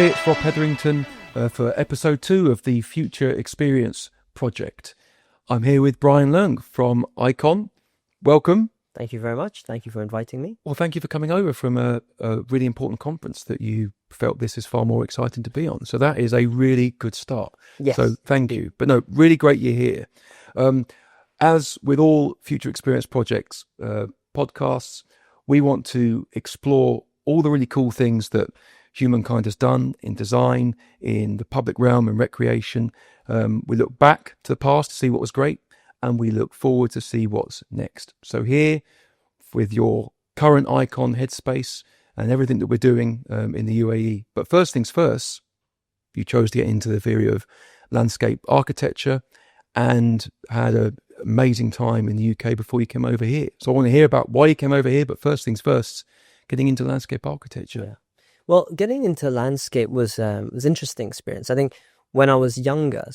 Hi, it's Rob Hetherington for episode 2 of the Future Experience Project. I'm here with Brian Leung from Icon. Welcome. Thank you very much. Thank you for inviting me. Well, thank you for coming over from a really important conference that you felt this is far more exciting to be on. So that is a really good start. Yes. So thank you. But no, really great you're here. As with all Future Experience Projects podcasts, we want to explore all the really cool things that humankind has done in design, in the public realm and recreation. We look back to the past to see what was great, and we look forward to see what's next. So here, with your current Icon headspace and everything that we're doing in the UAE. But first things first, you chose to get into the theory of landscape architecture and had an amazing time in the UK before you came over here. So I want to hear about why you came over here, but first things first, getting into landscape architecture. Yeah. Well, getting into landscape was an interesting experience. I think when I was younger,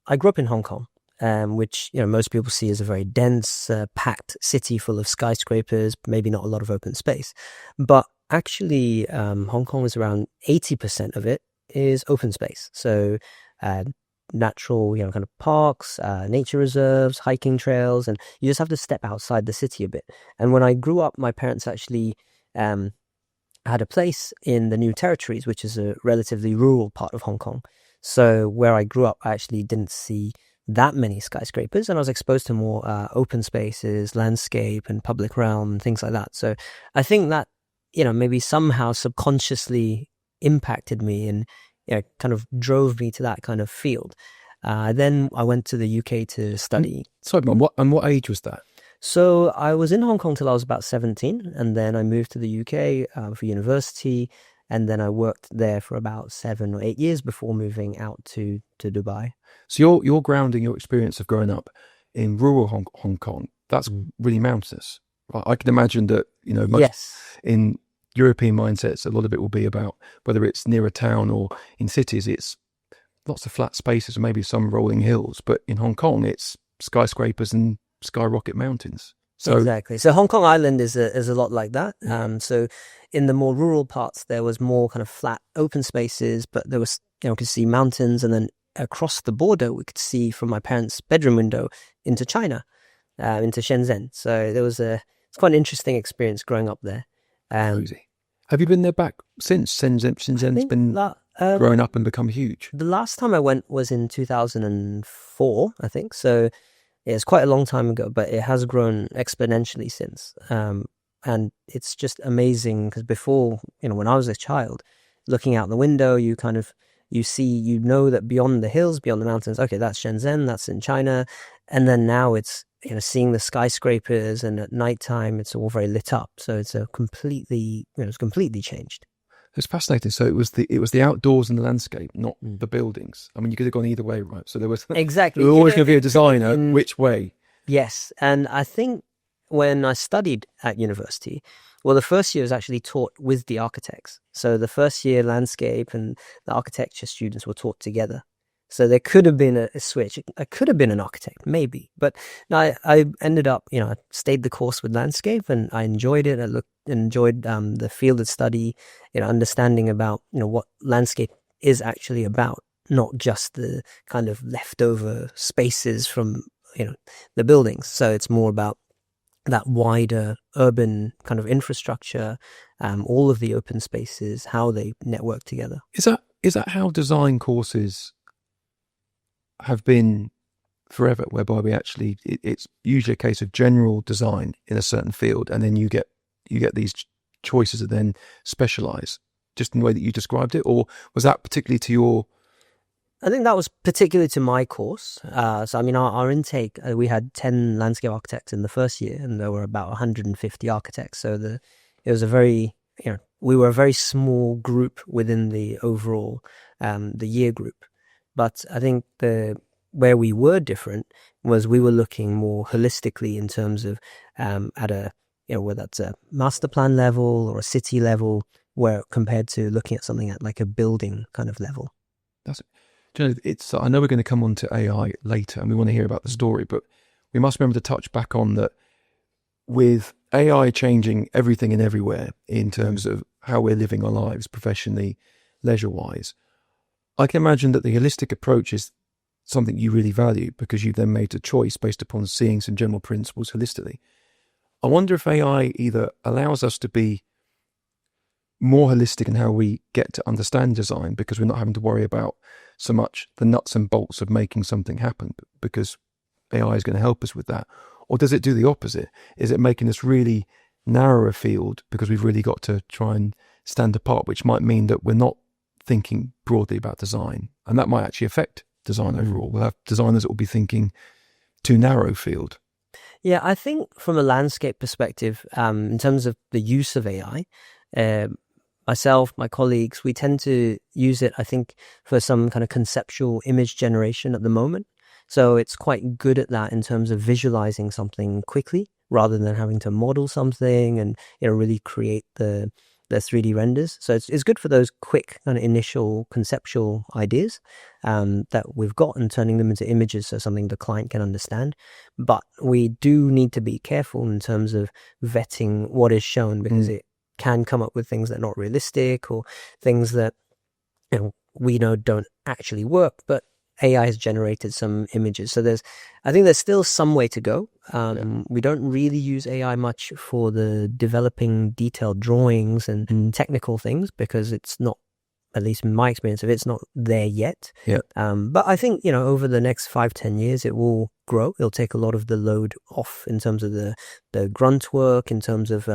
I grew up in Hong Kong, which most people see as a very dense, packed city full of skyscrapers, maybe not a lot of open space. But actually, Hong Kong is around 80% of it is open space. So natural, kind of parks, nature reserves, hiking trails, and you just have to step outside the city a bit. And when I grew up, my parents actually had a place in the New Territories, which is a relatively rural part of Hong Kong. So where I grew up, I actually didn't see that many skyscrapers, and I was exposed to more open spaces, landscape and public realm and things like that. So I think that, maybe somehow subconsciously impacted me and kind of drove me to that kind of field. Then I went to the UK to study. Sorry, man, what age was that? So I was in Hong Kong till I was about 17, and then I moved to the UK for university, and then I worked there for about 7 or 8 years before moving out to Dubai. So your grounding, your experience of growing up in rural Hong Kong, that's really mountainous. I can imagine that, Yes. In European mindsets, a lot of it will be about whether it's near a town or in cities, it's lots of flat spaces and maybe some rolling hills. But in Hong Kong, it's skyscrapers and skyrocket mountains. So exactly. So Hong Kong Island is a lot like that. So in the more rural parts, there was more kind of flat open spaces, but there was, we could see mountains, and then across the border, we could see from my parents' bedroom window into China, into Shenzhen. So it's quite an interesting experience growing up there. Crazy. Have you been there back since Shenzhen's been growing up and become huge? The last time I went was in 2004, I think. So it's quite a long time ago, but it has grown exponentially since. And it's just amazing because before, when I was a child, looking out the window, you see, that beyond the hills, beyond the mountains, okay, that's Shenzhen, that's in China. And then now it's, seeing the skyscrapers, and at nighttime, it's all very lit up. So it's it's completely changed. It's fascinating. So it was the outdoors and the landscape, not the buildings. I mean, you could have gone either way, right? So there was exactly. There was always going to be a designer which way. Yes, and I think when I studied at university, well, the first year was actually taught with the architects. So the first year landscape and the architecture students were taught together. So there could have been a switch. I could have been an architect, maybe. But no, I ended up, I stayed the course with landscape, and I enjoyed it. I enjoyed the field of study, understanding about, what landscape is actually about, not just the kind of leftover spaces from, the buildings. So it's more about that wider urban kind of infrastructure, all of the open spaces, how they network together. Is that how design courses have been forever, whereby it's usually a case of general design in a certain field, and then you get these choices that then specialize just in the way that you described it? Or was that particularly to your... I think that was particularly to my course. So I mean, our intake, we had 10 landscape architects in the first year, and there were about 150 architects. So it was a very, we were a very small group within the overall the year group. But I think where we were different was we were looking more holistically in terms of at a, whether that's a master plan level or a city level, where compared to looking at something at like a building kind of level. That's it. I know we're going to come on to AI later, and we want to hear about the story, but we must remember to touch back on that with AI changing everything and everywhere in terms of how we're living our lives professionally leisure-wise. I can imagine that the holistic approach is something you really value because you've then made a choice based upon seeing some general principles holistically. I wonder if AI either allows us to be more holistic in how we get to understand design because we're not having to worry about so much the nuts and bolts of making something happen because AI is going to help us with that. Or does it do the opposite? Is it making us really narrow a field because we've really got to try and stand apart, which might mean that we're not thinking broadly about design. And that might actually affect design overall. We'll have designers that will be thinking too narrow field. Yeah, I think from a landscape perspective, in terms of the use of AI, myself, my colleagues, we tend to use it, I think, for some kind of conceptual image generation at the moment. So it's quite good at that in terms of visualizing something quickly rather than having to model something and, really create the 3D renders. So it's good for those quick kind of initial conceptual ideas that we've got and turning them into images, so something the client can understand. But we do need to be careful in terms of vetting what is shown because it can come up with things that are not realistic or things that we know don't actually work, but AI has generated some images. So I think there's still some way to go. We don't really use AI much for the developing detailed drawings and technical things because it's not, at least in my experience of it, it's not there yet. Yeah. But I think, over the next 5-10 years, it will grow. It'll take a lot of the load off in terms of the grunt work, in terms of,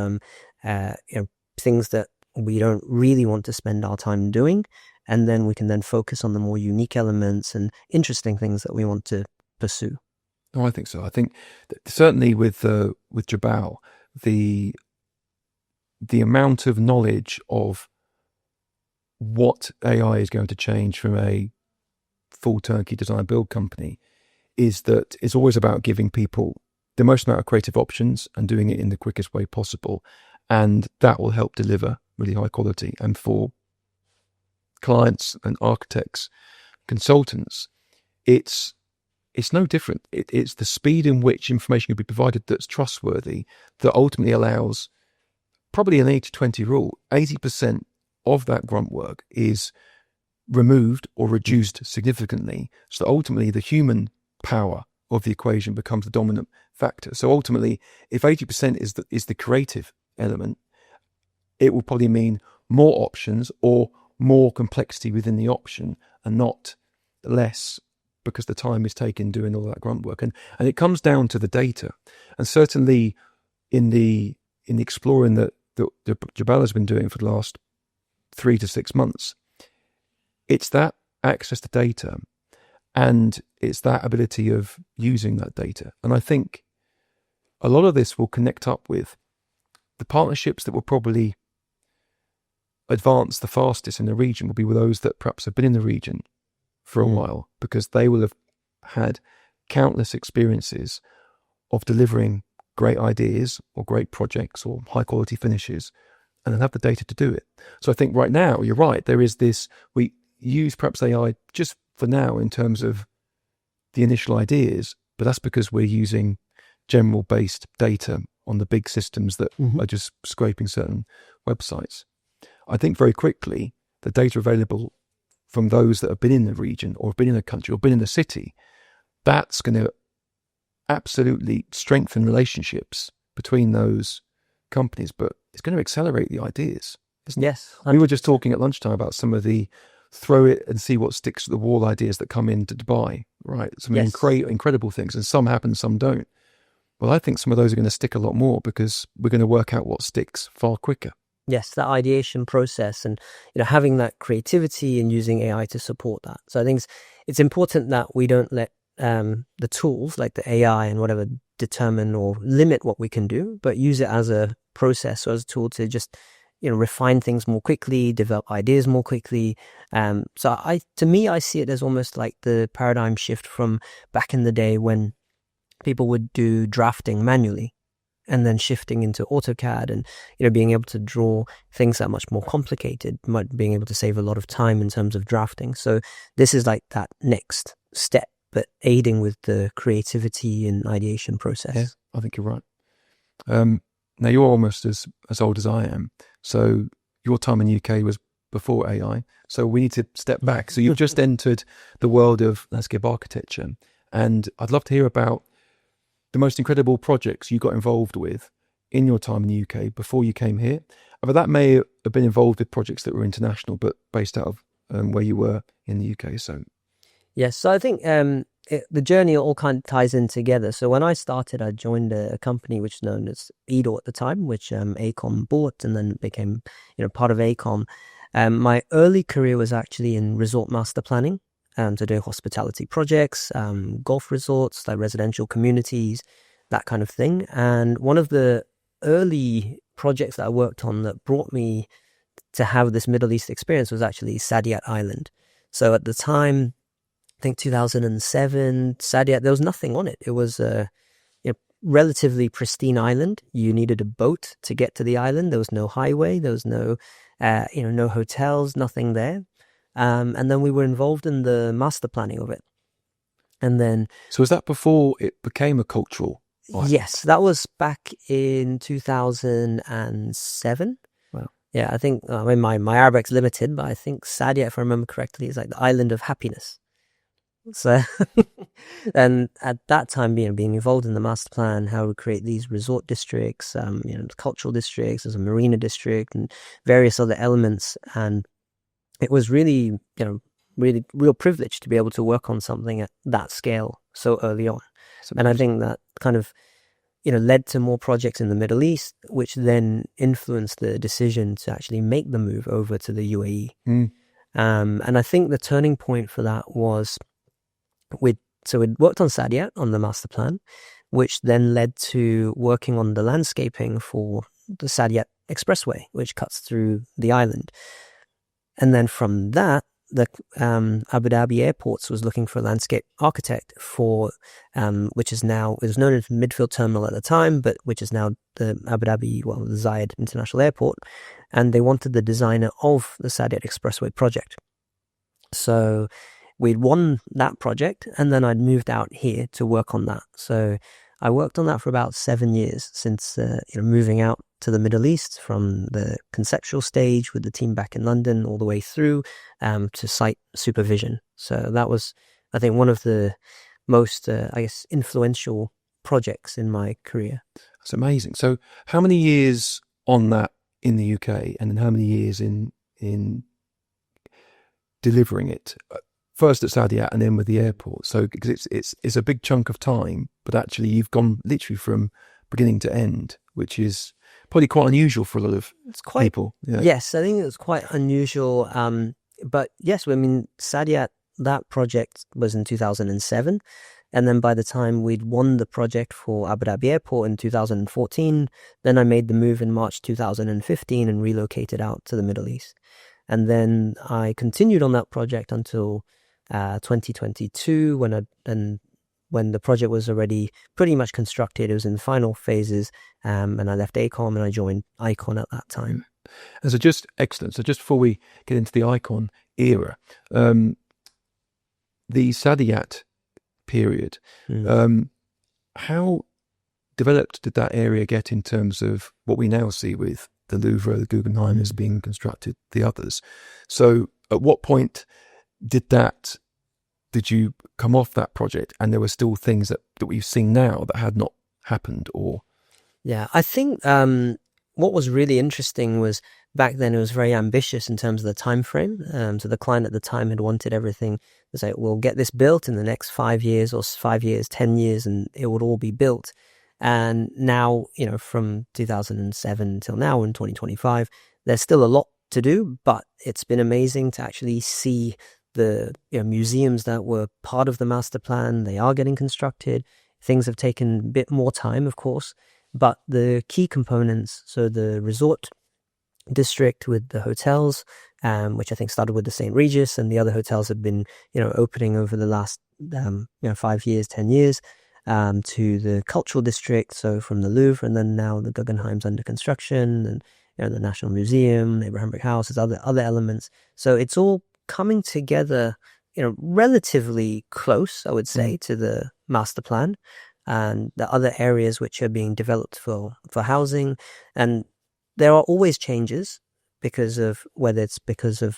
things that we don't really want to spend our time doing. And then we can then focus on the more unique elements and interesting things that we want to pursue. Oh, I think so. I think certainly with Jabal, the amount of knowledge of what AI is going to change from a full turnkey design build company is that it's always about giving people the most amount of creative options and doing it in the quickest way possible. And that will help deliver really high quality. And for clients and architects, consultants, it's no different. It's the speed in which information can be provided that's trustworthy that ultimately allows probably an 80-20 rule. 80% of that grunt work is removed or reduced significantly, so that ultimately the human power of the equation becomes the dominant factor. So ultimately, if 80% is the creative element, it will probably mean more options or more complexity within the option and not less, because the time is taken doing all that grunt work. And it comes down to the data. And certainly in the exploring that Jabal has been doing for the last 3 to 6 months, it's that access to data and it's that ability of using that data. And I think a lot of this will connect up with the partnerships that will probably advance the fastest in the region will be with those that perhaps have been in the region for a while, because they will have had countless experiences of delivering great ideas or great projects or high quality finishes, and they'll have the data to do it. So I think right now, you're right, there is this, we use perhaps AI just for now in terms of the initial ideas, but that's because we're using general based data on the big systems that are just scraping certain websites. I think very quickly, the data available from those that have been in the region or have been in a country or been in a city, that's going to absolutely strengthen relationships between those companies, but it's going to accelerate the ideas, isn't it? Yes. We were just talking at lunchtime about some of the throw it and see what sticks to the wall ideas that come into Dubai, right? Some incredible things, and some happen, some don't. Well, I think some of those are going to stick a lot more because we're going to work out what sticks far quicker. Yes, that ideation process and having that creativity and using AI to support that. So I think it's important that we don't let the tools like the AI and whatever determine or limit what we can do, but use it as a process or as a tool to just refine things more quickly, develop ideas more quickly. So to me, I see it as almost like the paradigm shift from back in the day when people would do drafting manually, and then shifting into AutoCAD and being able to draw things that are much more complicated, being able to save a lot of time in terms of drafting. So this is like that next step, but aiding with the creativity and ideation process. Yeah, I think you're right. Now you're almost as old as I am, so your time in the UK was before AI. So we need to step back. So you've just entered the world of landscape architecture, and I'd love to hear about the most incredible projects you got involved with in your time in the UK before you came here. But that may have been involved with projects that were international, but based out of where you were in the UK. So Yes, so I think the journey all kind of ties in together. So when I started, I joined a company which was known as Edo at the time, which AECOM bought and then became part of AECOM. My early career was actually in resort master planning, to do hospitality projects, golf resorts, like residential communities, that kind of thing. And one of the early projects that I worked on that brought me to have this Middle East experience was actually Saadiyat Island. So at the time, I think 2007, Saadiyat, there was nothing on it. It was a relatively pristine island. You needed a boat to get to the island. There was no highway. There was no, no hotels, nothing there. And then we were involved in the master planning of it. And then... So was that before it became a cultural island? Yes, that was back in 2007. Wow. Yeah, I think, I mean, my Arabic's limited, but I think Sadia, if I remember correctly, is like the island of happiness. So, and at that time, being involved in the master plan, how we create these resort districts, cultural districts, there's a marina district and various other elements. And it was really, really real privilege to be able to work on something at that scale so early on. And I think that kind of, led to more projects in the Middle East, which then influenced the decision to actually make the move over to the UAE. And I think the turning point for that was we'd worked on Saadiyat, on the master plan, which then led to working on the landscaping for the Saadiyat Expressway, which cuts through the island. And then from that, the Abu Dhabi Airports was looking for a landscape architect for, which is now, it was known as Midfield Terminal at the time, but which is now the Abu Dhabi, the Zayed International Airport. And they wanted the designer of the Saadiyat Expressway project. So we'd won that project, and then I'd moved out here to work on that. So I worked on that for about 7 years since moving out to the Middle East, from the conceptual stage with the team back in London all the way through to site supervision. So that was, I think, one of the most, influential projects in my career. That's amazing. So how many years on that in the UK, and then how many years in delivering it? First at Saadiyat and then with the airport. So because it's a big chunk of time, but actually you've gone literally from beginning to end, which is probably quite unusual for a lot of people. Yeah. Yes, I think it was quite unusual. But yes, I mean, Saadiyat, that project was in 2007. And then by the time we'd won the project for Abu Dhabi Airport in 2014, then I made the move in March 2015 and relocated out to the Middle East. And then I continued on that project until 2022, when the project was already pretty much constructed. It was in the final phases, and I left AECOM and I joined ICON at that time. And so just excellent. So just before we get into the ICON era, the Saadiyat period, how developed did that area get in terms of what we now see with the Louvre, the Guggenheim is being constructed, the others? So at what point did you come off that project and there were still things that we've seen now that had not happened? Or yeah, I think what was really interesting was back then it was very ambitious in terms of the time frame. So the client at the time had wanted everything to say, we'll get this built in the next 5 years, or 5 years, 10 years, and it would all be built. And now, from 2007 till now in 2025, there's still a lot to do, but it's been amazing to actually see the museums that were part of the master plan. They are getting constructed. Things have taken a bit more time, of course, but the key components, so the resort district with the hotels, which I think started with the St. Regis, and the other hotels have been, opening over the last, 5 years, 10 years, to the cultural district. So from the Louvre, and then now the Guggenheim's under construction, and, the National Museum, Abraham Brick House, there's other elements. So it's all coming together, relatively close, I would say, to the master plan, and the other areas which are being developed for housing. And there are always changes, because of whether it's because of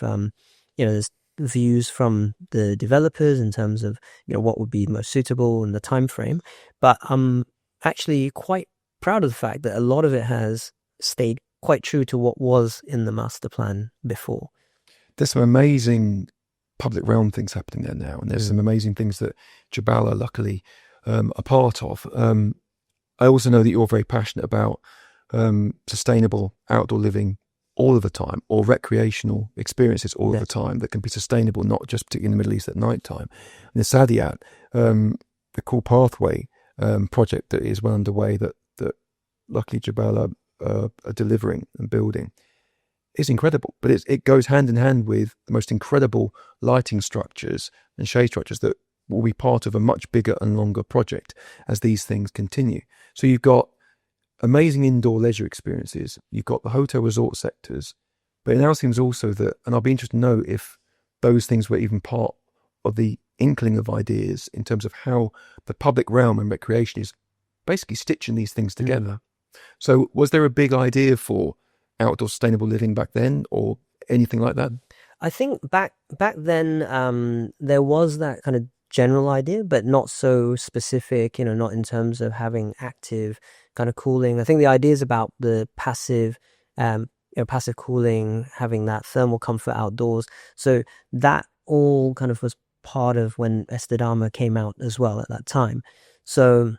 there's views from the developers in terms of what would be most suitable in the time frame. But I'm actually quite proud of the fact that a lot of it has stayed quite true to what was in the master plan before. There's some amazing public realm things happening there now, and there's some amazing things that Jabal are luckily a part of. I also know that you're very passionate about sustainable outdoor living all of the time, or recreational experiences all of the time that can be sustainable, not just particularly in the Middle East at night time. And the Saadiyat, the Cool Pathway project that is well underway, that luckily Jabal are delivering and building, is incredible. But it goes hand in hand with the most incredible lighting structures and shade structures that will be part of a much bigger and longer project as these things continue. So you've got amazing indoor leisure experiences, you've got the hotel resort sectors, but it now seems also that, and I'll be interested to know if those things were even part of the inkling of ideas in terms of how the public realm and recreation is basically stitching these things together. So was there a big idea for outdoor sustainable living back then, or anything like that? I think back then there was that kind of general idea, but not so specific, not in terms of having active kind of cooling. I think the idea is about the passive passive cooling, having that thermal comfort outdoors. So that all kind of was part of when Estidama came out as well at that time. So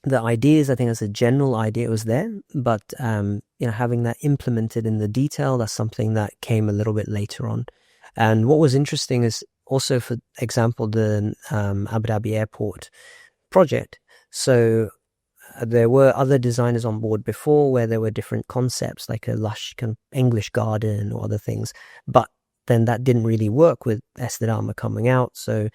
the ideas, I think as a general idea, it was there, but having that implemented in the detail, that's something that came a little bit later on. And what was interesting is also, for example, the Abu Dhabi Airport project. So there were other designers on board before where there were different concepts, like a lush kind of English garden or other things, but then that didn't really work with Estidama coming out. So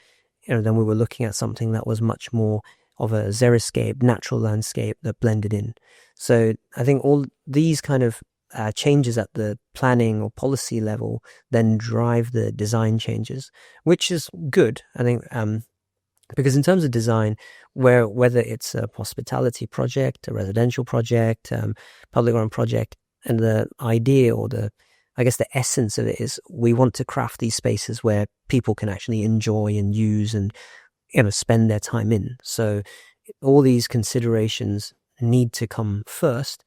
then we were looking at something that was much more of a xeriscape, natural landscape that blended in. So I think all these kind of changes at the planning or policy level then drive the design changes, which is good, I think, because in terms of design, whether it's a hospitality project, a residential project, public realm project, and the idea or the essence of it is we want to craft these spaces where people can actually enjoy and use and spend their time in. So all these considerations need to come first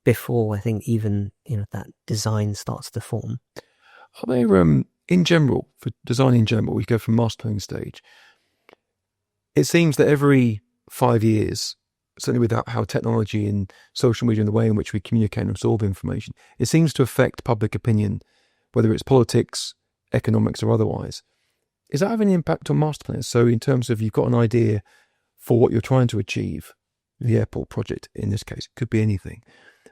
before I think even that design starts to form. Are there in general, for design in general, we go from master planning stage, it seems that every 5 years, certainly with how technology and social media and the way in which we communicate and absorb information, it seems to affect public opinion, whether it's politics, economics or otherwise. Is that having an impact on master planners? So in terms of, you've got an idea for what you're trying to achieve, the airport project in this case, it could be anything,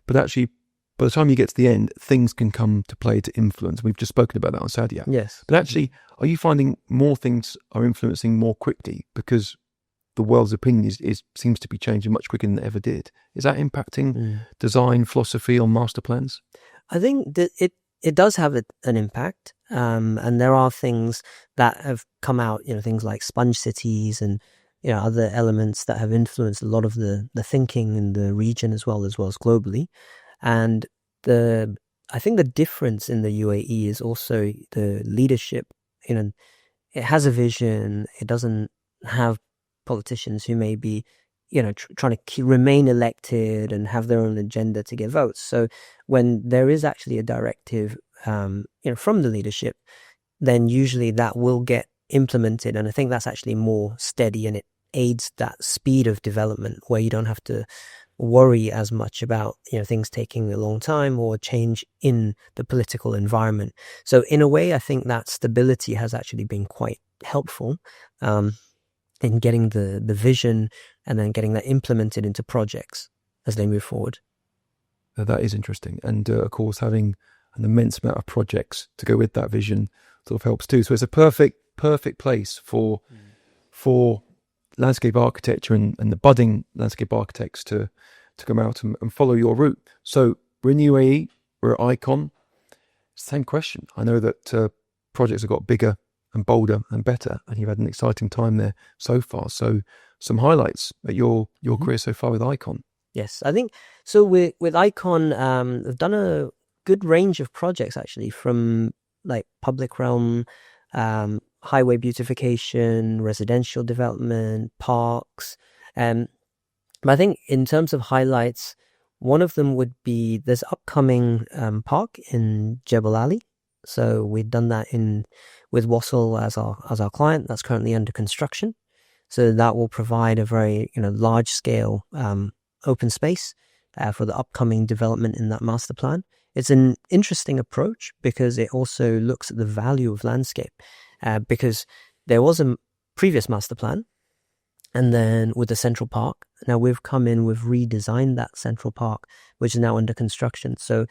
but actually by the time you get to the end, things can come to play to influence. We've just spoken about that on Sadia. Yes. But actually, are you finding more things are influencing more quickly because the world's opinion seems to be changing much quicker than it ever did? Is that impacting design philosophy on master plans? I think that it does have an impact, and there are things that have come out, things like sponge cities and other elements that have influenced a lot of the thinking in the region as well as globally. And I think the difference in the UAE is also the leadership. It has a vision. It doesn't have politicians who may be, trying to remain elected and have their own agenda to get votes. So when there is actually a directive, from the leadership, then usually that will get implemented. And I think that's actually more steady, and it aids that speed of development where you don't have to worry as much about things taking a long time or change in the political environment. So in a way, I think that stability has actually been quite helpful in getting the vision and then getting that implemented into projects as they move forward. That is interesting, and of course having an immense amount of projects to go with that vision sort of helps too. So it's a perfect place for landscape architecture and the budding landscape architects to come out and follow your route. So we're in UAE, we're at Icon. Same question. I know that projects have got bigger and bolder and better, and you've had an exciting time there so far. So some highlights at your career so far with Icon. Yes, I think so. With Icon, we've done good range of projects actually, from like public realm, highway beautification, residential development, parks. But I think in terms of highlights, one of them would be this upcoming park in Jebel Ali. So we've done that with Wassel as our client. That's currently under construction. So that will provide a very large scale open space for the upcoming development in that master plan. It's an interesting approach because it also looks at the value of landscape, because there was a previous master plan, and then with the central park. Now we've come in, we've redesigned that central park, which is now under construction. So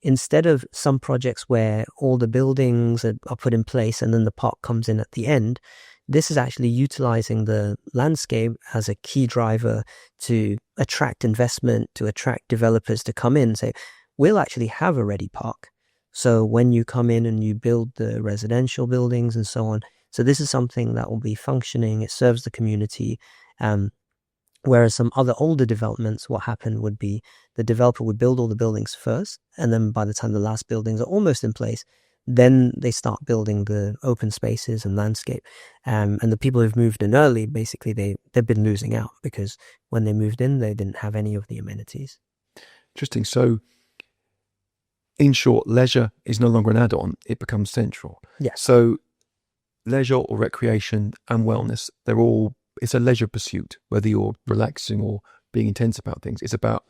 instead of some projects where all the buildings are put in place and then the park comes in at the end, this is actually utilizing the landscape as a key driver to attract investment, to attract developers to come in and say, we'll actually have a ready park. So when you come in and you build the residential buildings and so on, so this is something that will be functioning. It serves the community. Whereas some other older developments, what happened would be the developer would build all the buildings first, and then by the time the last buildings are almost in place, then they start building the open spaces and landscape. And the people who've moved in early, basically, they've been losing out because when they moved in, they didn't have any of the amenities. Interesting. So, in short, leisure is no longer an add-on; it becomes central. Yeah. So, leisure or recreation and wellness, it's a leisure pursuit, whether you're relaxing or being intense about things. It's about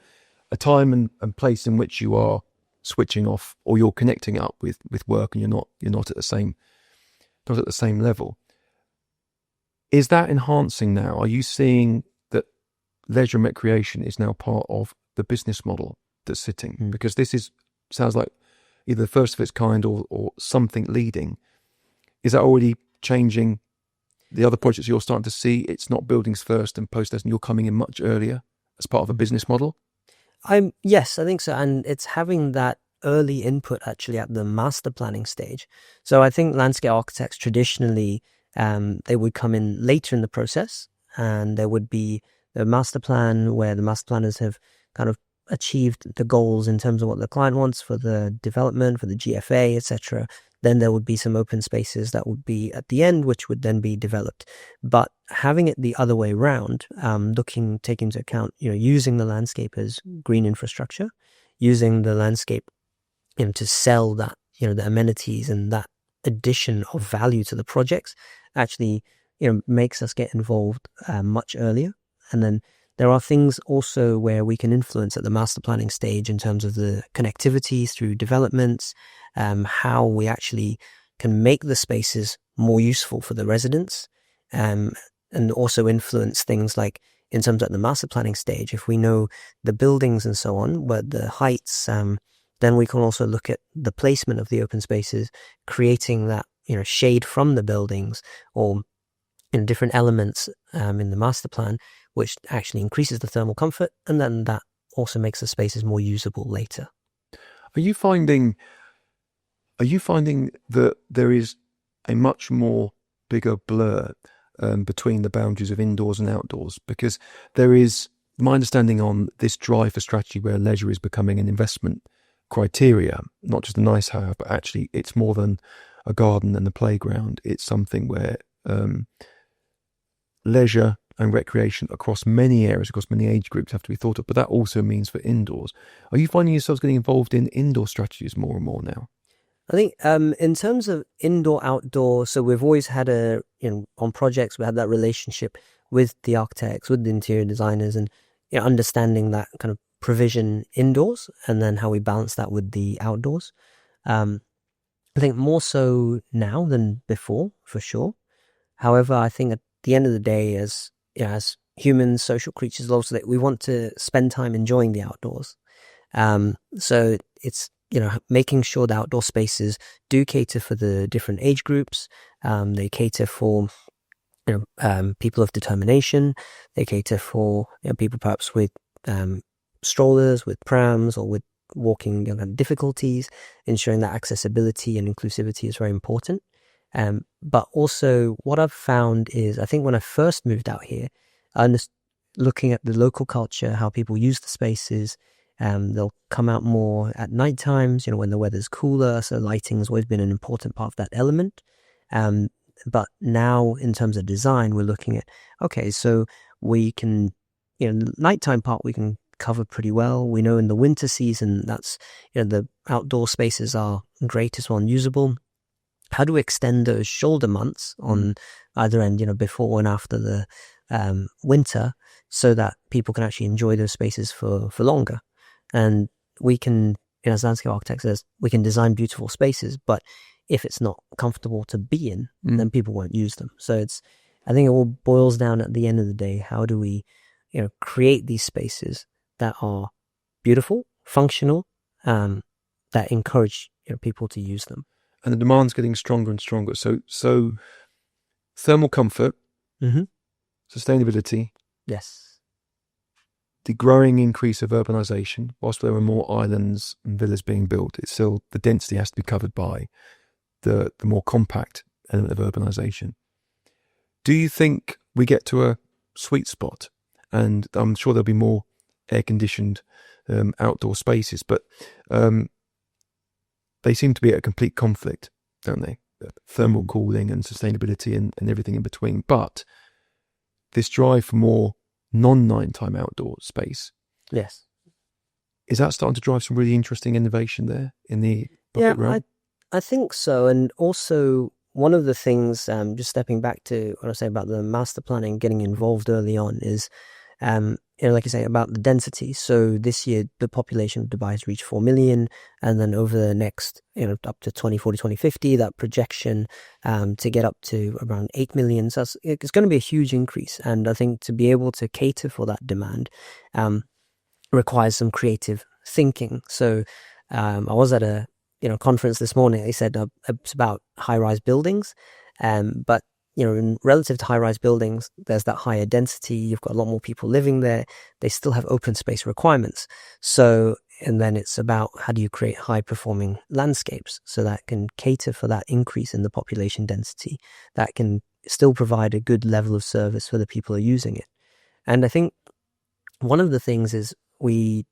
a time and place in which you are switching off, or you're connecting up with work, and you're not at the same level. Is that enhancing now? Are you seeing that leisure and recreation is now part of the business model that's sitting? Because this sounds like either the first of its kind or something leading. Is that already changing the other projects you're starting to see? It's not buildings first and post-lesson. You're coming in much earlier as part of a business model? Yes, I think so. And it's having that early input actually at the master planning stage. So I think landscape architects traditionally, they would come in later in the process, and there would be the master plan where the master planners have kind of achieved the goals in terms of what the client wants for the development, for the GFA, etc. Then there would be some open spaces that would be at the end, which would then be developed. But having it the other way around, taking into account, using the landscape as green infrastructure, using the landscape, to sell that, the amenities and that addition of value to the projects, actually, makes us get involved much earlier. And then there are things also where we can influence at the master planning stage in terms of the connectivity through developments, how we actually can make the spaces more useful for the residents, and also influence things like in terms of the master planning stage. If we know the buildings and so on, but the heights, then we can also look at the placement of the open spaces, creating that shade from the buildings or different elements in the master plan, which actually increases the thermal comfort, and then that also makes the spaces more usable later. Are you finding that there is a much more bigger blur between the boundaries of indoors and outdoors? Because there is my understanding on this drive for strategy where leisure is becoming an investment criteria, not just a nice have, but actually it's more than a garden and a playground. It's something where leisure and recreation across many areas, across many age groups have to be thought of, but that also means for indoors. Are you finding yourselves getting involved in indoor strategies more and more now? I think in terms of indoor, outdoor, so we've always had on projects, we had that relationship with the architects, with the interior designers, and understanding that kind of provision indoors, and then how we balance that with the outdoors. I think more so now than before, for sure. However, I think at the end of the day, as humans, social creatures, also that we want to spend time enjoying the outdoors. So it's making sure the outdoor spaces do cater for the different age groups. They cater for people of determination. They cater for people perhaps with strollers, with prams, or with walking difficulties. Ensuring that accessibility and inclusivity is very important. But also what I've found is, I think when I first moved out here, looking at the local culture, how people use the spaces, They'll come out more at night times, when the weather's cooler. So lighting has always been an important part of that element. But now in terms of design, we're looking at, okay, so we can, the nighttime part we can cover pretty well. We know in the winter season, that's, the outdoor spaces are great as well and usable. How do we extend those shoulder months on either end, before and after the winter, so that people can actually enjoy those spaces for longer? And we can, as landscape architects, we can design beautiful spaces, but if it's not comfortable to be in, then people won't use them. So I think it all boils down at the end of the day, how do we, create these spaces that are beautiful, functional, that encourage people to use them. And the demand's getting stronger and stronger. So thermal comfort, sustainability. Yes. The growing increase of urbanization, whilst there are more islands and villas being built, it's still the density has to be covered by the more compact element of urbanization. Do you think we get to a sweet spot? And I'm sure there'll be more air-conditioned outdoor spaces, but they seem to be at a complete conflict, don't they? Thermal cooling and sustainability and everything in between. But this drive for more non-nighttime outdoor space, yes, is that starting to drive some really interesting innovation there in the bucket realm? I think so. And also, one of the things, just stepping back to what I say about the master planning, getting involved early on is, like you say, about the density. So this year, the population of Dubai has reached 4 million. And then over the next, up to 2040, 2050, that projection to get up to around 8 million. So it's going to be a huge increase. And I think to be able to cater for that demand requires some creative thinking. So I was at a conference this morning. They said it's about high-rise buildings, but in relative to high-rise buildings, there's that higher density. You've got a lot more people living there. They still have open space requirements. So, and then it's about how do you create high-performing landscapes so that can cater for that increase in the population density, that can still provide a good level of service for the people who are using it. And I think one of the things is we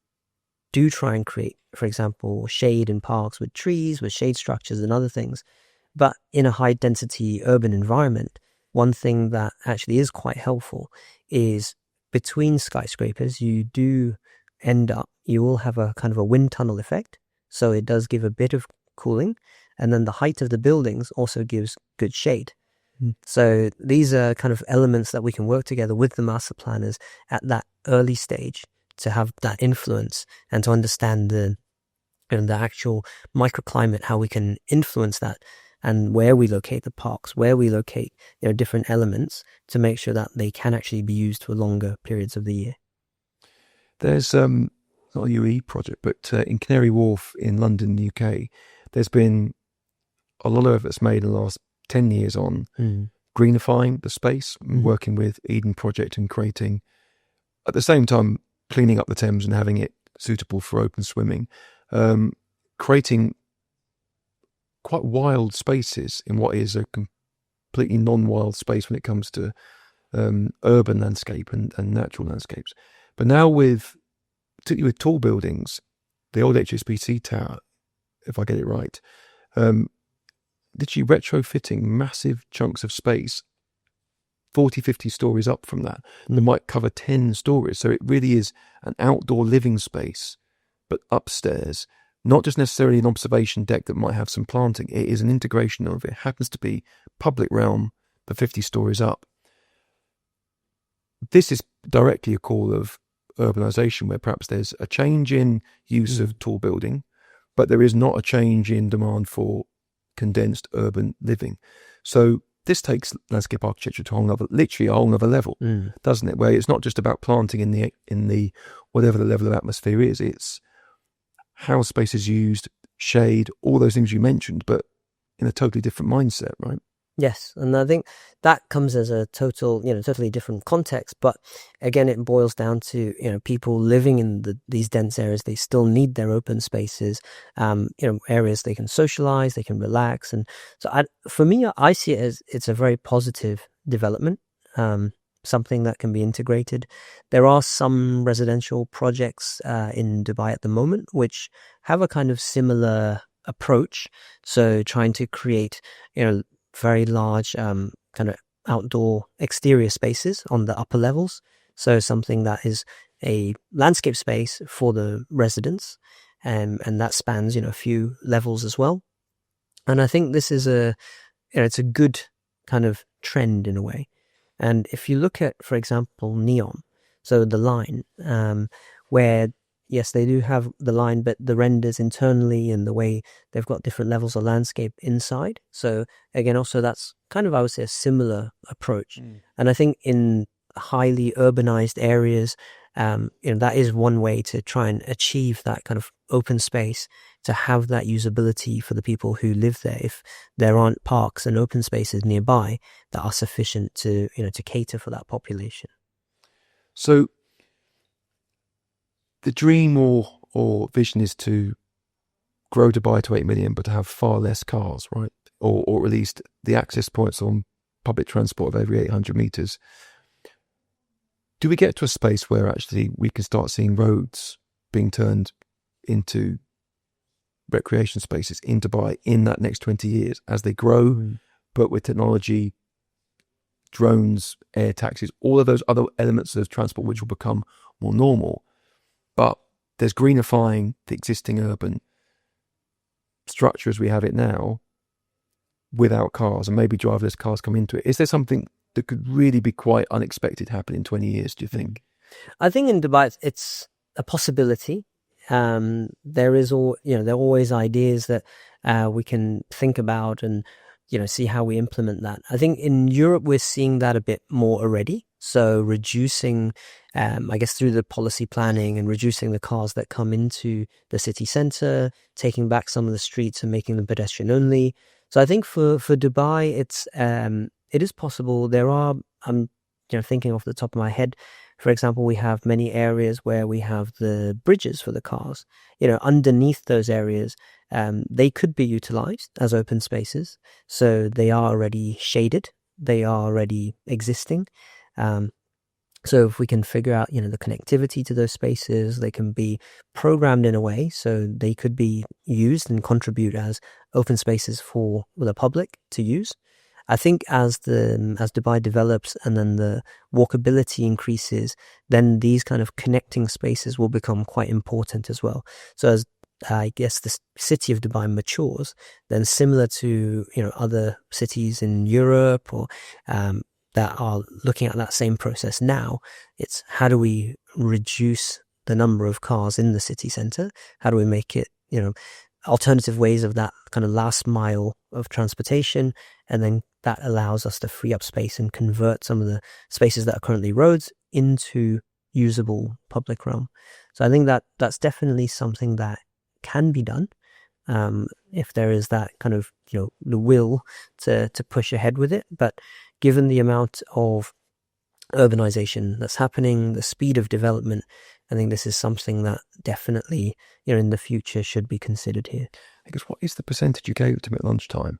do try and create, for example, shade in parks with trees, with shade structures and other things. But in a high density urban environment, one thing that actually is quite helpful is between skyscrapers, you will have a kind of a wind tunnel effect. So it does give a bit of cooling. And then the height of the buildings also gives good shade. So these are kind of elements that we can work together with the master planners at that early stage to have that influence and to understand the actual microclimate, how we can influence that, and where we locate the parks, where we locate different elements to make sure that they can actually be used for longer periods of the year. There's not a UE project, but in Canary Wharf in London, UK, there's been a lot of efforts made in the last 10 years on greenifying the space, working with Eden Project and creating, at the same time, cleaning up the Thames and having it suitable for open swimming, creating quite wild spaces in what is a completely non-wild space when it comes to urban landscape and natural landscapes. But now particularly with tall buildings, the old HSBC tower, if I get it right, literally retrofitting massive chunks of space, 40, 50 stories up from that, and they might cover 10 stories. So it really is an outdoor living space, but upstairs, not just necessarily an observation deck that might have some planting. It is an integration of it. Happens to be public realm, the 50 stories up. This is directly a call of urbanization, where perhaps there's a change in use of tall building, but there is not a change in demand for condensed urban living. So this takes landscape architecture to literally a whole other level, doesn't it? Where it's not just about planting in the whatever the level of atmosphere is. It's how space is used, shade, all those things you mentioned, but in a totally different mindset, right? Yes, and I think that comes as a totally different context. But again, it boils down to people living in these dense areas. They still need their open spaces, areas they can socialize, they can relax, and so for me, I see it as it's a very positive development. something that can be integrated. There are some residential projects in Dubai at the moment which have a kind of similar approach. So trying to create, very large kind of outdoor exterior spaces on the upper levels. So something that is a landscape space for the residents, and that spans, a few levels as well. And I think this is it's a good kind of trend in a way. And if you look at, for example, NEOM, so the line, where, yes, they do have the line, but the renders internally and the way they've got different levels of landscape inside. So again, also that's kind of, I would say, a similar approach. And I think in highly urbanized areas, that is one way to try and achieve that kind of open space, to have that usability for the people who live there. If there aren't parks and open spaces nearby that are sufficient to, to cater for that population. So the dream or vision is to grow Dubai to 8 million, but to have far less cars, right? Or at least the access points on public transport of every 800 meters. Do we get to a space where actually we can start seeing roads being turned into recreation spaces in Dubai in that next 20 years as they grow, but with technology, drones, air taxis, all of those other elements of transport which will become more normal? But there's greenifying the existing urban structure as we have it now without cars, and maybe driverless cars come into it. Is there something that could really be quite unexpected happen in 20 years, do you think? I think in Dubai, it's a possibility. There is there are always ideas that we can think about and, see how we implement that. I think in Europe, we're seeing that a bit more already. So reducing, I guess, through the policy planning and reducing the cars that come into the city centre, taking back some of the streets and making them pedestrian only. So I think for Dubai, it is possible. There are, I'm thinking off the top of my head, for example, we have many areas where we have the bridges for the cars. Underneath those areas, they could be utilized as open spaces. So they are already shaded. They are already existing. So if we can figure out, the connectivity to those spaces, they can be programmed in a way so they could be used and contribute as open spaces for the public to use. I think as Dubai develops and then the walkability increases, then these kind of connecting spaces will become quite important as well. So as I guess the city of Dubai matures, then similar to other cities in Europe or that are looking at that same process now, it's how do we reduce the number of cars in the city centre? How do we make it alternative ways of that kind of last mile of transportation, and then that allows us to free up space and convert some of the spaces that are currently roads into usable public realm. So I think that that's definitely something that can be done if there is that kind of the will to push ahead with it. But given the amount of urbanization that's happening, the speed of development, I think this is something that definitely, in the future should be considered here. I guess, what is the percentage you gave to me at lunchtime?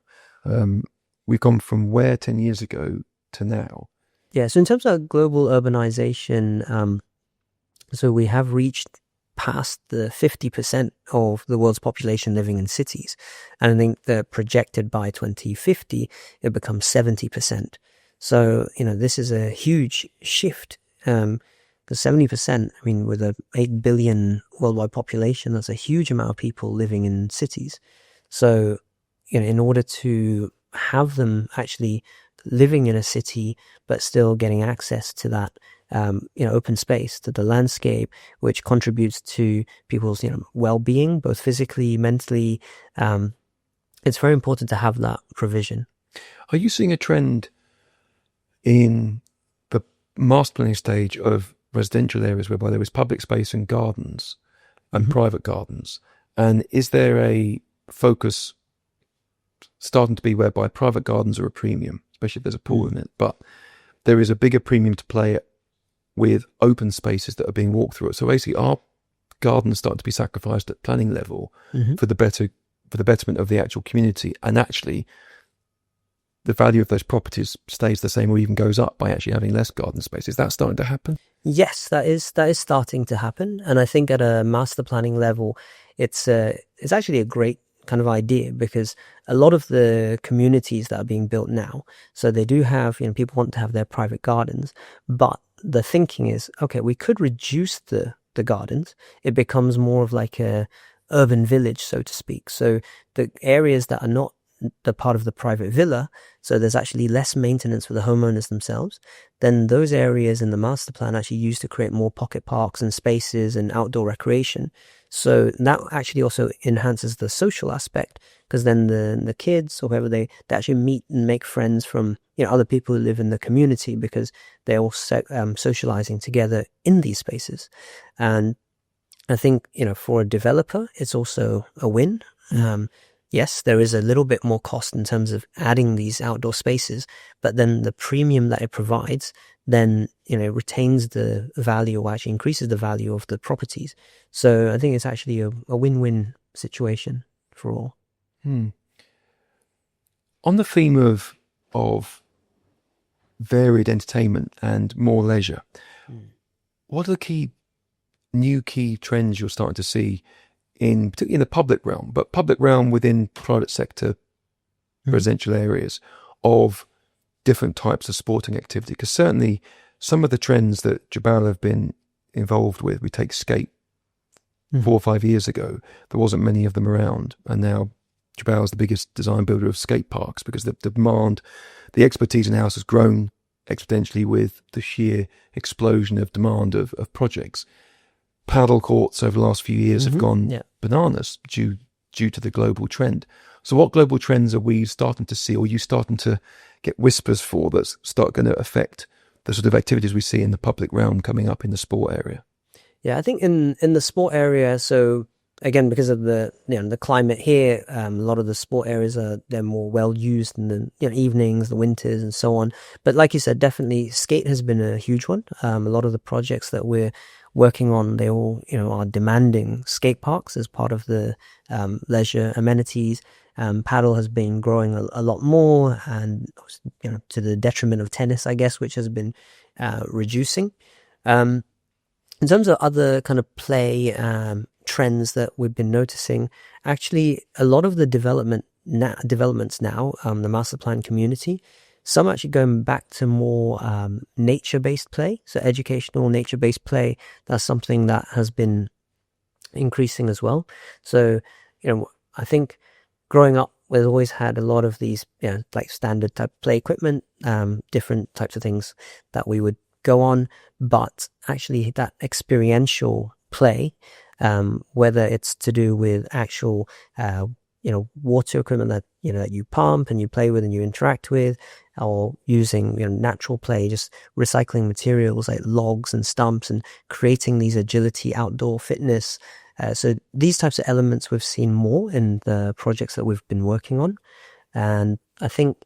We've gone from where 10 years ago to now? Yeah, so in terms of global urbanization, so we have reached past the 50% of the world's population living in cities. And I think they're projected by 2050, it becomes 70%. So, this is a huge shift. Because 70%, with an 8 billion worldwide population, that's a huge amount of people living in cities. So, in order to have them actually living in a city, but still getting access to that, open space, to the landscape, which contributes to people's, well-being, both physically, mentally, it's very important to have that provision. Are you seeing a trend in the master planning stage of residential areas whereby there is public space and gardens and private gardens? And is there a focus starting to be whereby private gardens are a premium, especially if there's a pool in it, but there is a bigger premium to play with open spaces that are being walked through? So basically, are gardens starting to be sacrificed at planning level for the betterment of the actual community, and actually the value of those properties stays the same or even goes up by actually having less garden space. Is that starting to happen? Yes, that is starting to happen, and I think at a master planning level, it's actually a great kind of idea, because a lot of the communities that are being built now, so they do have, people want to have their private gardens, but the thinking is, okay, we could reduce the gardens. It becomes more of like a urban village, so to speak. So the areas that are not the part of the private villa, so there's actually less maintenance for the homeowners themselves, then those areas in the master plan actually used to create more pocket parks and spaces and outdoor recreation. So that actually also enhances the social aspect, because then the kids or whoever, they actually meet and make friends from other people who live in the community, because they're all socializing together in these spaces. And I think for a developer, it's also a win. Yes, there is a little bit more cost in terms of adding these outdoor spaces, but then the premium that it provides then retains the value, or actually increases the value of the properties. So I think it's actually a win-win situation for all. On the theme of varied entertainment and more leisure, what are the new key trends you're starting to see particularly in the public realm, but public realm within private sector residential areas, of different types of sporting activity? Because certainly some of the trends that Jebel have been involved with, we take skate 4 or 5 years ago, there wasn't many of them around, and now Jebel is the biggest design builder of skate parks, because the demand, the expertise in-house has grown exponentially with the sheer explosion of demand of projects. Paddle courts over the last few years have gone bananas due to the global trend. So what global trends are we starting to see, or are you starting to get whispers for, that start going to affect the sort of activities we see in the public realm coming up in the sport area? Yeah, I think in the sport area, so again, because of the the climate here, a lot of the sport areas they're more well used in the evenings, the winters, and so on. But like you said, definitely skate has been a huge one. A lot of the projects that we're working on, they all are demanding skate parks as part of the leisure amenities. Paddle has been growing a lot more, and to the detriment of tennis, I guess, which has been reducing. In terms of other kind of play trends that we've been noticing, actually a lot of the developments now, the master plan community, some actually going back to more nature-based play, so educational nature-based play. That's something that has been increasing as well. So I think growing up, we've always had a lot of these like standard type play equipment, different types of things that we would go on, but actually that experiential play, whether it's to do with actual water equipment that that you pump and you play with and you interact with, or using natural play, just recycling materials like logs and stumps and creating these agility outdoor fitness. So these types of elements we've seen more in the projects that we've been working on, and I think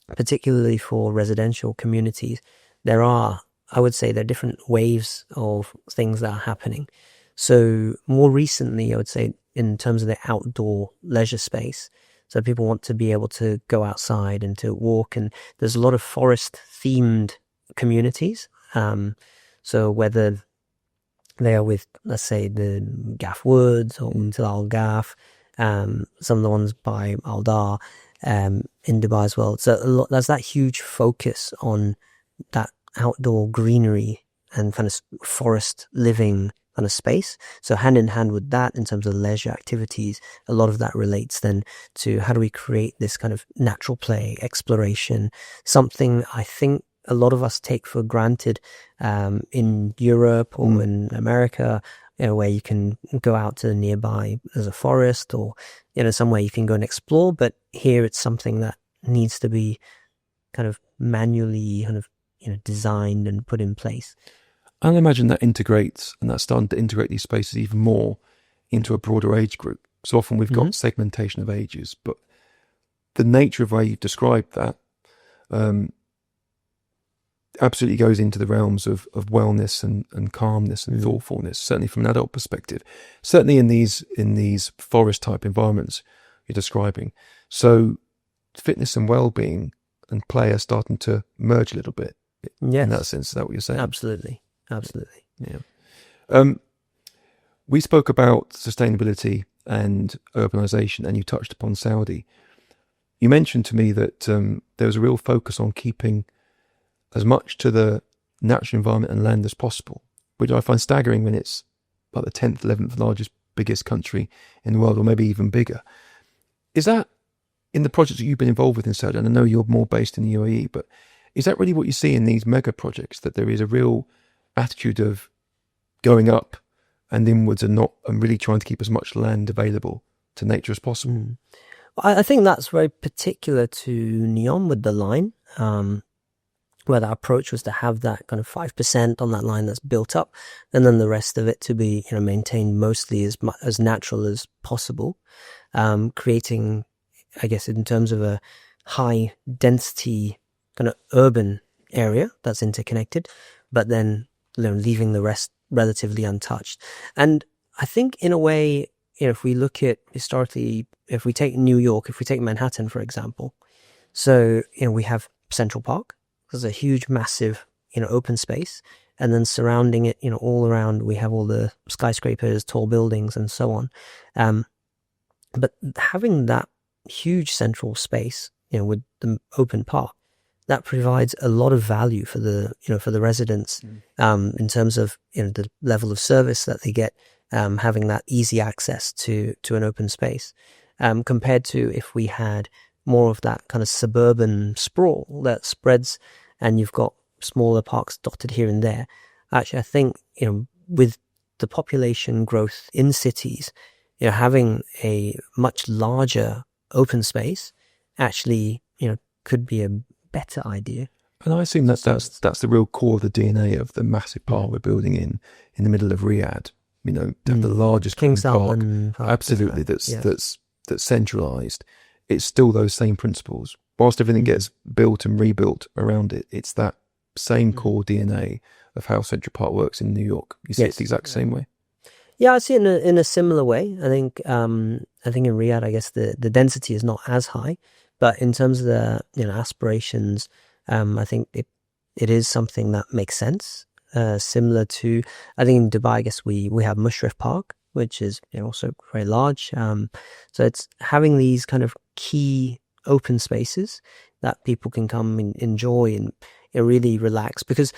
particularly for residential communities, I would say there are different waves of things that are happening. So more recently, I would say in terms of the outdoor leisure space, so people want to be able to go outside and to walk, and there's a lot of forest themed communities. So whether they are with, let's say, the Gaff Woods or Until Al Gaff, some of the ones by Al Dar, in Dubai as well. So there's that huge focus on that outdoor greenery and kind of forest living kind of space. So hand in hand with that, in terms of leisure activities, a lot of that relates then to how do we create this kind of natural play, exploration, something I think a lot of us take for granted in Europe or in America, where you can go out to nearby, there's a forest, or somewhere you can go and explore. But here it's something that needs to be kind of manually kind of designed and put in place. I imagine that integrates, and that's starting to integrate these spaces even more into a broader age group. So often we've got segmentation of ages, but the nature of how you described that absolutely goes into the realms of wellness and calmness and thoughtfulness, certainly from an adult perspective, certainly in these forest type environments you're describing. So fitness and well-being and play are starting to merge a little bit. Yes. In that sense, is that what you're saying? Absolutely. Yeah. We spoke about sustainability and urbanization, and you touched upon Saudi. You mentioned to me that there was a real focus on keeping as much to the natural environment and land as possible, which I find staggering when it's like the 10th, 11th largest, biggest country in the world, or maybe even bigger. Is that in the projects that you've been involved with in Saudi? And I know you're more based in the UAE, but is that really what you see in these mega projects, that there is a real attitude of going up and inwards and really trying to keep as much land available to nature as possible? Mm. I think that's very particular to NEOM with the line, where the approach was to have that kind of 5% on that line that's built up, and then the rest of it to be maintained mostly as natural as possible, creating, I guess, in terms of a high density kind of urban area that's interconnected, but then leaving the rest relatively untouched. And I think in a way, if we look at historically, if we take New York, if we take Manhattan, for example, so, we have Central Park. There's a huge, massive, open space. And then surrounding it, all around, we have all the skyscrapers, tall buildings, and so on. But having that huge central space, with the open park, that provides a lot of value for the residents, in terms of, the level of service that they get, having that easy access to an open space, compared to if we had more of that kind of suburban sprawl that spreads, and you've got smaller parks dotted here and there. Actually, I think, with the population growth in cities, having a much larger open space actually, could be a better idea. And I assume that's the real core of the DNA of the massive park we're building in the middle of Riyadh. To have the largest King park, Salman Park, absolutely, that's centralised. It's still those same principles. Whilst everything gets built and rebuilt around it, it's that same core DNA of how Central Park works in New York. You see it the exact same way? Yeah, I see it in a similar way. I think in Riyadh, I guess the density is not as high, but in terms of the aspirations, I think it is something that makes sense. Similar to, I think in Dubai, I guess we have Mushrif Park, which is also very large. So it's having these kind of key open spaces that people can come and enjoy and really relax. Because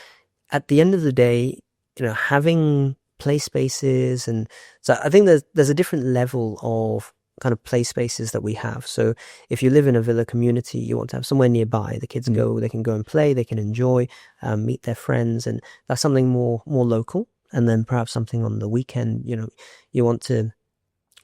at the end of the day, having play spaces, and so I think there's a different level of kind of play spaces that we have. So if you live in a villa community, you want to have somewhere nearby. The kids they can go and play, they can enjoy, meet their friends, and that's something more local. And then perhaps something on the weekend, you want to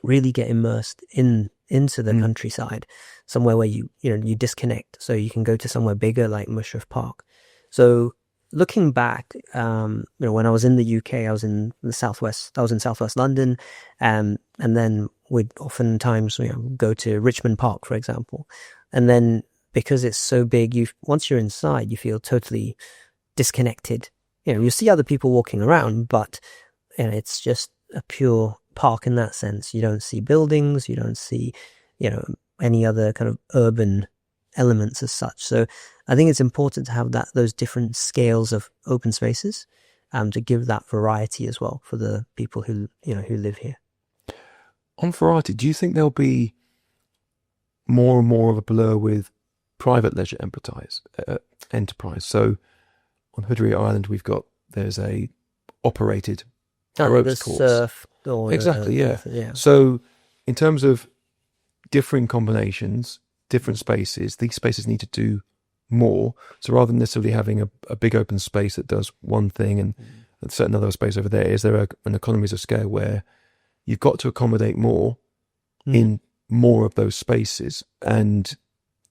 really get immersed into the countryside, somewhere where you disconnect, so you can go to somewhere bigger like Mushrif Park. So looking back, when I was in the UK, I was in the southwest. I was in southwest London, and then we'd oftentimes go to Richmond Park, for example. And then because it's so big, once you're inside, you feel totally disconnected. You see other people walking around, but it's just a pure park in that sense. You don't see buildings, you don't see any other kind of urban elements as such. So I think it's important to have those different scales of open spaces, to give that variety as well for the people who live here. On variety, do you think there'll be more and more of a blur with private leisure enterprise? So on Hudri Island, there's a operated ropes course. Surf exactly, yeah. So in terms of differing combinations, different spaces, these spaces need to do more. So rather than necessarily having a big open space that does one thing and a certain other space over there, is there an economies of scale where you've got to accommodate more in more of those spaces? And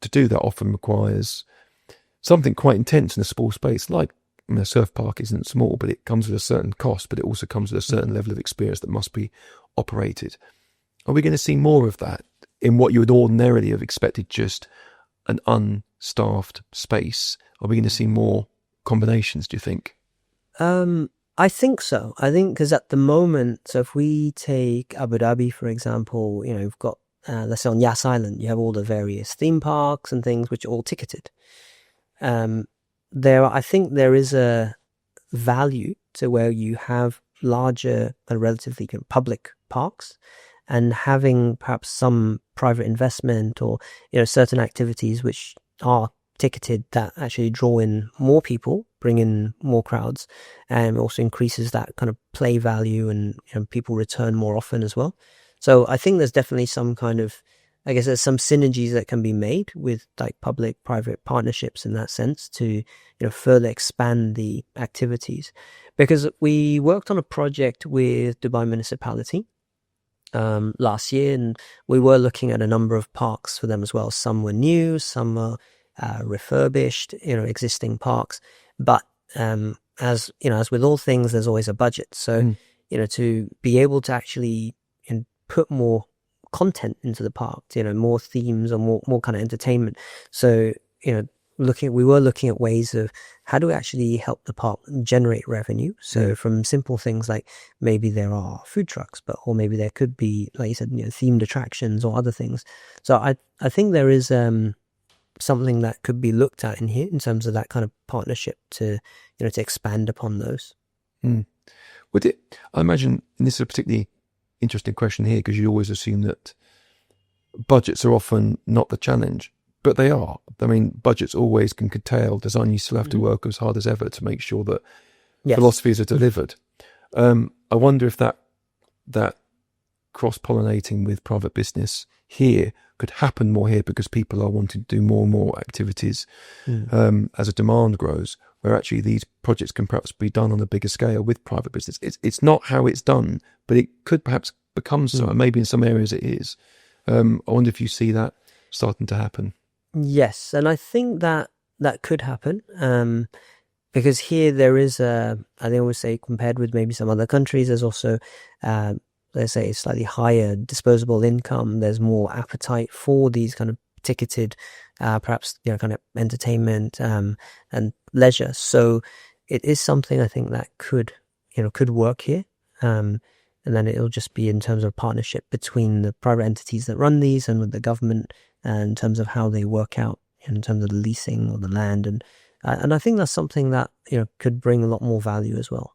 to do that often requires something quite intense in a small space. Like, a surf park isn't small, but it comes with a certain cost, but it also comes with a certain level of experience that must be operated. Are we going to see more of that in what you would ordinarily have expected, just an unstaffed space? Are we going to see more combinations, do you think? I think so. I think because at the moment, so if we take Abu Dhabi, for example, we've got let's say on Yas Island, you have all the various theme parks and things which are all ticketed. I think there is a value to where you have larger and relatively public parks, and having perhaps some private investment or certain activities which are ticketed that actually draw in more people, bring in more crowds, and also increases that kind of play value, and people return more often as well. So I think there's definitely some kind of, I guess there's some synergies that can be made with like public-private partnerships in that sense to further expand the activities. Because we worked on a project with Dubai Municipality last year, and we were looking at a number of parks for them as well. Some were new, some were refurbished, existing parks. But as with all things, there's always a budget. So to be able to actually put more content into the park, more themes or more kind of entertainment. So we were looking at ways of how do we actually help the park generate revenue. So from simple things like maybe there are food trucks, or maybe there could be, like you said, themed attractions or other things. So I think there is something that could be looked at in here in terms of that kind of partnership to to expand upon those. Would it? I imagine, and this is a particularly interesting question here, because you always assume that budgets are often not the challenge, but they are. I mean, budgets always can curtail design. You still have to work as hard as ever to make sure that philosophies are delivered. I wonder if that cross-pollinating with private business here could happen more here, because people are wanting to do more and more activities as a demand grows, where actually these projects can perhaps be done on a bigger scale with private business. It's not how it's done, but it could perhaps become so, and maybe in some areas it is. I wonder if you see that starting to happen. Yes, and I think that could happen, because here there is I always say, compared with maybe some other countries, there's also let's say a slightly higher disposable income. There's more appetite for these kind of ticketed, perhaps kind of entertainment and leisure. So it is something I think that could work here, and then it'll just be in terms of partnership between the private entities that run these and with the government, in terms of how they work out in terms of the leasing or the land, and I think that's something that could bring a lot more value as well.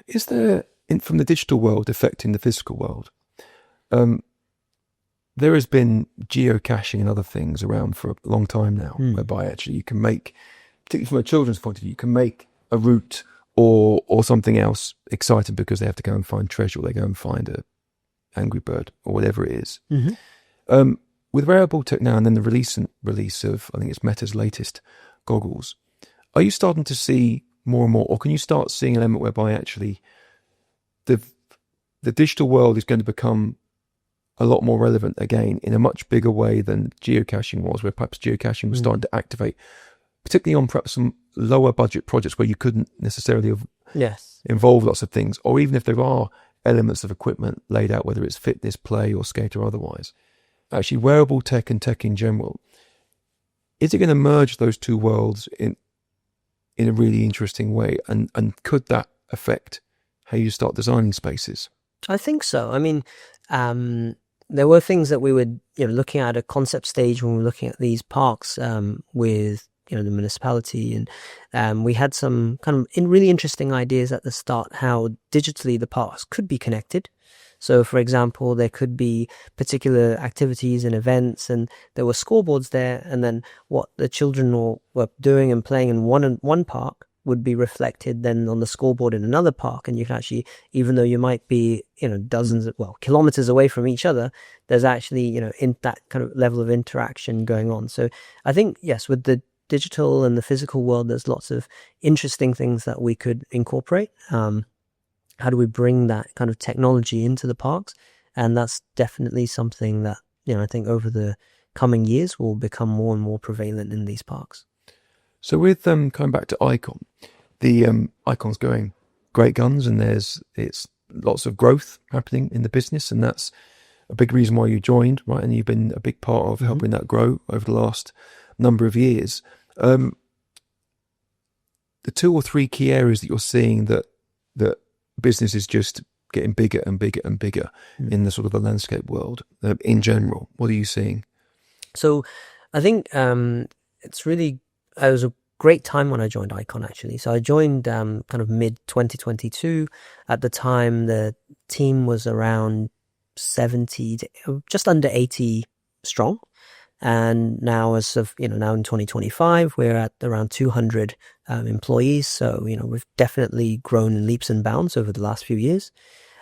Is there, from the digital world affecting the physical world, there has been geocaching and other things around for a long time now, whereby actually you can make, particularly from a children's point of view, you can make a route or something else exciting because they have to go and find treasure, or they go and find a angry bird or whatever it is. With wearable tech now, and then the release of, I think it's Meta's latest goggles, are you starting to see more and more, or can you start seeing an element whereby actually the digital world is going to become a lot more relevant again in a much bigger way than geocaching was, where perhaps geocaching was starting to activate, particularly on perhaps some lower budget projects where you couldn't necessarily involve lots of things, or even if there are elements of equipment laid out, whether it's fitness, play or skate or otherwise. Actually, wearable tech and tech in general, is it going to merge those two worlds in a really interesting way? And could that affect how you start designing spaces? I think so. I mean, there were things that we were looking at a concept stage when we were looking at these parks with the municipality, and we had some kind of really interesting ideas at the start how digitally the parks could be connected. So, for example, there could be particular activities and events, and there were scoreboards there, and then what the children were doing and playing in one park would be reflected then on the scoreboard in another park. And you can actually, even though you might be kilometers away from each other, there's actually in that kind of level of interaction going on. So I think, yes, with the digital and the physical world, there's lots of interesting things that we could incorporate. How do we bring that kind of technology into the parks? And that's definitely something that I think over the coming years will become more and more prevalent in these parks. So with coming back to Icon, the Icon's going great guns, and it's lots of growth happening in the business, and that's a big reason why you joined, right? And you've been a big part of helping that grow over the last number of years. The 2 or 3 key areas that you're seeing that business is just getting bigger and bigger and bigger in the sort of the landscape world in general. What are you seeing? So I think it was a great time when I joined Icon, actually. So I joined kind of mid 2022. At the time, the team was around 70, just under 80 strong. And now now in 2025, we're at around 200 employees. So, we've definitely grown in leaps and bounds over the last few years.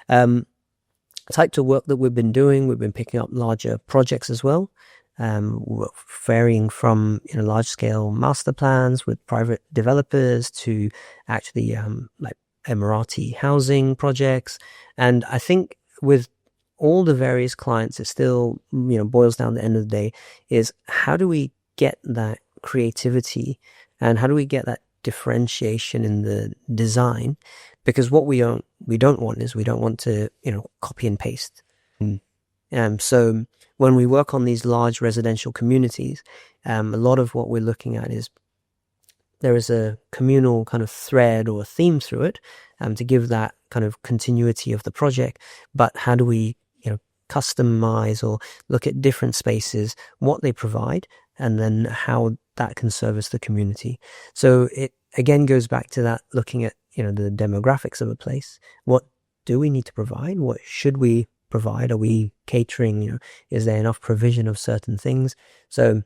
Type of work that we've been doing, we've been picking up larger projects as well. Varying from large scale master plans with private developers to actually like Emirati housing projects. And I think with all the various clients, it still boils down at the end of the day is how do we get that creativity and how do we get that differentiation in the design? Because what we don't want to copy and paste. So when we work on these large residential communities, a lot of what we're looking at is there is a communal kind of thread or a theme through it to give that kind of continuity of the project. But how do we customize or look at different spaces, what they provide, and then how that can service the community? So it again goes back to that looking at the demographics of a place. What do we need to provide? What should we provide? Are we catering? Is there enough provision of certain things? So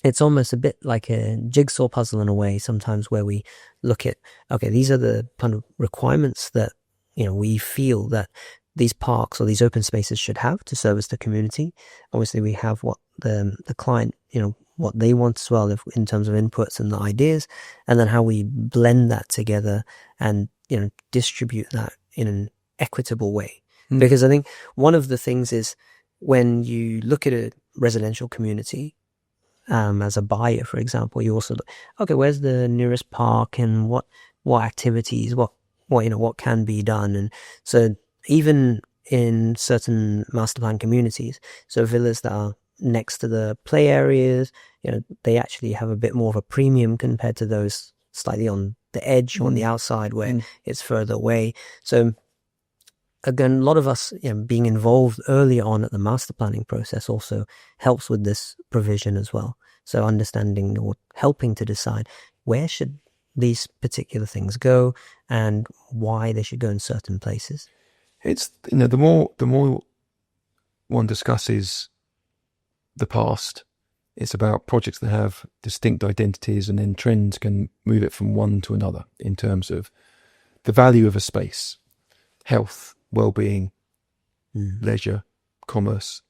it's almost a bit like a jigsaw puzzle in a way sometimes, where we look at, okay, these are the kind of requirements that we feel that these parks or these open spaces should have to service the community. Obviously we have what the client what they want as well, in terms of inputs and the ideas, and then how we blend that together and distribute that in an equitable way. Because I think one of the things is when you look at a residential community as a buyer, for example, you also look, okay, where's the nearest park and what activities, what can be done. And so even in certain master plan communities, so villas that are next to the play areas, they actually have a bit more of a premium compared to those slightly on the edge or on the outside where it's further away. So again, a lot of us being involved early on at the master planning process also helps with this provision as well. So understanding or helping to decide where should these particular things go and why they should go in certain places. It's the more one discusses the past, it's about projects that have distinct identities, and then trends can move it from one to another in terms of the value of a space, health, well-being, leisure, commerce.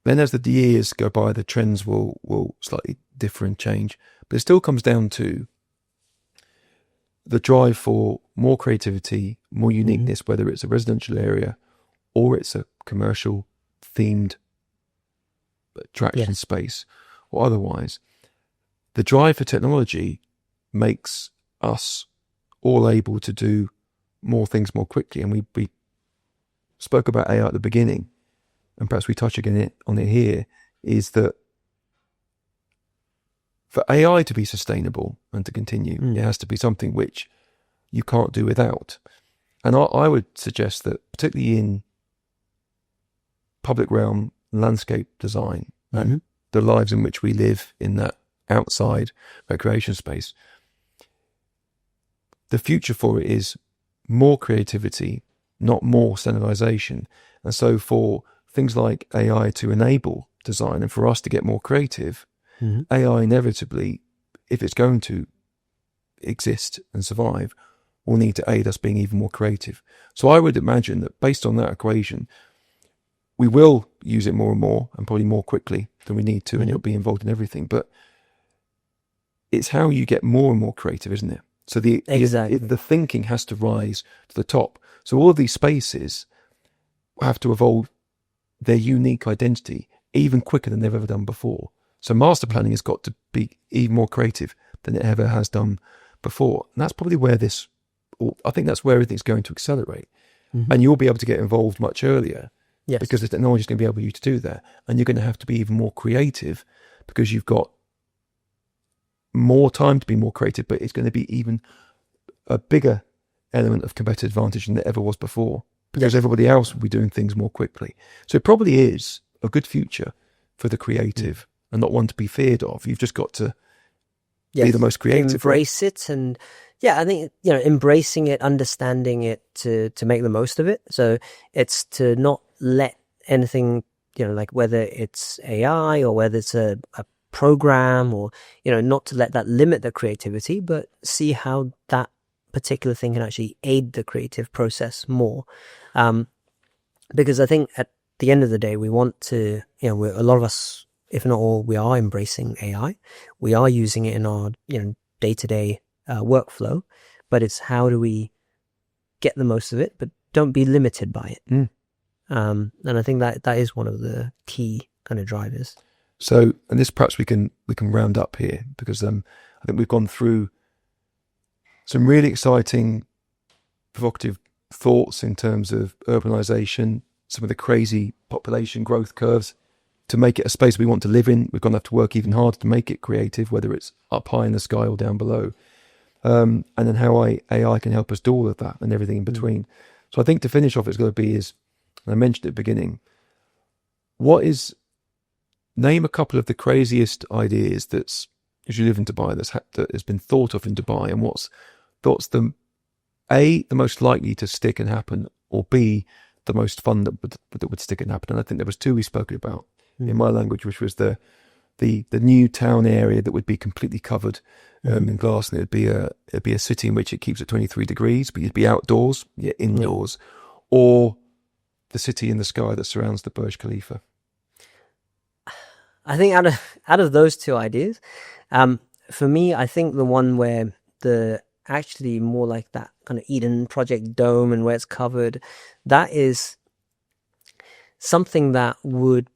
Then as the years go by, the trends will slightly differ and change, but it still comes down to the drive for more creativity, more uniqueness, whether it's a residential area or it's a commercial themed attraction space or otherwise. The drive for technology makes us all able to do more things more quickly. And we spoke about AI at the beginning, and perhaps we touch again on it here, is that for AI to be sustainable and to continue, it has to be something which you can't do without. And I would suggest that particularly in public realm landscape design and the lives in which we live in that outside recreation space, the future for it is more creativity, not more standardization. And so for things like AI to enable design and for us to get more creative, AI inevitably, if it's going to exist and survive, will need to aid us being even more creative. So I would imagine that based on that equation, we will use it more and more and probably more quickly than we need to, and it'll be involved in everything. But it's how you get more and more creative, isn't it? So the thinking has to rise to the top. So all of these spaces have to evolve their unique identity even quicker than they've ever done before. So master planning has got to be even more creative than it ever has done before. And that's probably where I think that's where everything's going to accelerate. And you'll be able to get involved much earlier because the technology is going to be able you to do that. And you're going to have to be even more creative because you've got more time to be more creative, but it's going to be even a bigger element of competitive advantage than there ever was before, because everybody else will be doing things more quickly. So it probably is a good future for the creative and not one to be feared of. You've just got to be the most creative. Embrace it. And I think, embracing it, understanding it to make the most of it. So it's to not let anything, like whether it's AI or whether it's a program or, not to let that limit the creativity, but see how that particular thing can actually aid the creative process more. Because I think at the end of the day, we want to, a lot of us, if not all, we are embracing AI. We are using it in our, day-to-day workflow, but it's how do we get the most of it, but don't be limited by it. And I think that is one of the key kind of drivers. So, and this perhaps we can round up here, because I think we've gone through some really exciting, provocative thoughts in terms of urbanization, some of the crazy population growth curves. To make it a space we want to live in, we're going to have to work even harder to make it creative, whether it's up high in the sky or down below. And then how AI can help us do all of that and everything in between. So I think to finish off, it's going to be and I mentioned at the beginning, name a couple of the craziest ideas as you live in Dubai, that has been thought of in Dubai, and what's the most likely to stick and happen, or B, the most fun that would stick and happen. And I think there was two we spoke about in my language, which was the new town area that would be completely covered in glass, and it'd be a city in which it keeps at 23 degrees, but you'd be outdoors, indoors, or the city in the sky that surrounds the Burj Khalifa. I think out of those two ideas, for me, I think the one where actually more like that kind of Eden Project dome and where it's covered, that is something that would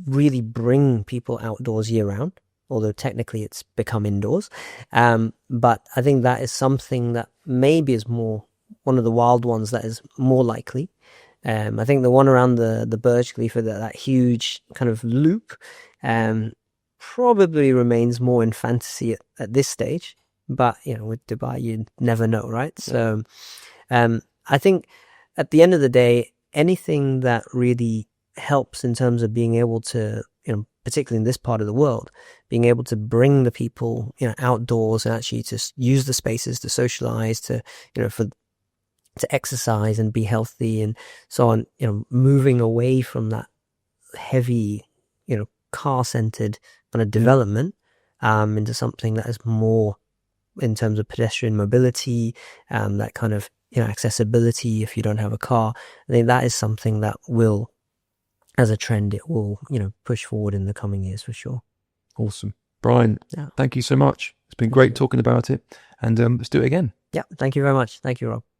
really bring people outdoors year round, although technically it's become indoors. But I think that is something that maybe is more one of the wild ones that is more likely. I think the one around the Burj Khalifa, that huge kind of loop, probably remains more in fantasy at this stage. But, with Dubai, you never know, right? So I think at the end of the day, anything that really helps in terms of being able to, particularly in this part of the world, being able to bring the people, outdoors and actually just use the spaces to socialize, to exercise and be healthy and so on, moving away from that heavy, car-centered kind of development into something that is more in terms of pedestrian mobility, that kind of, accessibility if you don't have a car. I think that is something that will, as a trend, it will, push forward in the coming years for sure. Awesome. Brian, thank you so much. It's been great talking about it, and let's do it again. Yeah, thank you very much. Thank you, Rob.